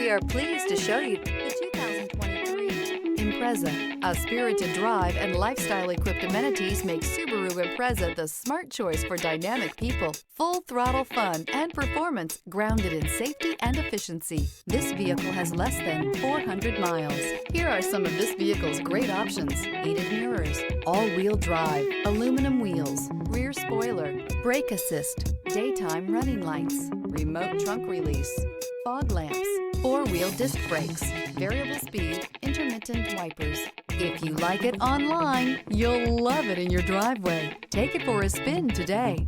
We are pleased to show you the 2023 Impreza. A spirited drive and lifestyle-equipped amenities make Subaru Impreza the smart choice for dynamic people. Full throttle fun and performance grounded in safety and efficiency. This vehicle has less than 400 miles. Here are some of this vehicle's great options: heated mirrors, all-wheel drive, aluminum wheels, rear spoiler, brake assist, daytime running lights, remote trunk release, fog lamps, four-wheel disc brakes, variable speed, intermittent wipers. If you like it online, you'll love it in your driveway. Take it for a spin today.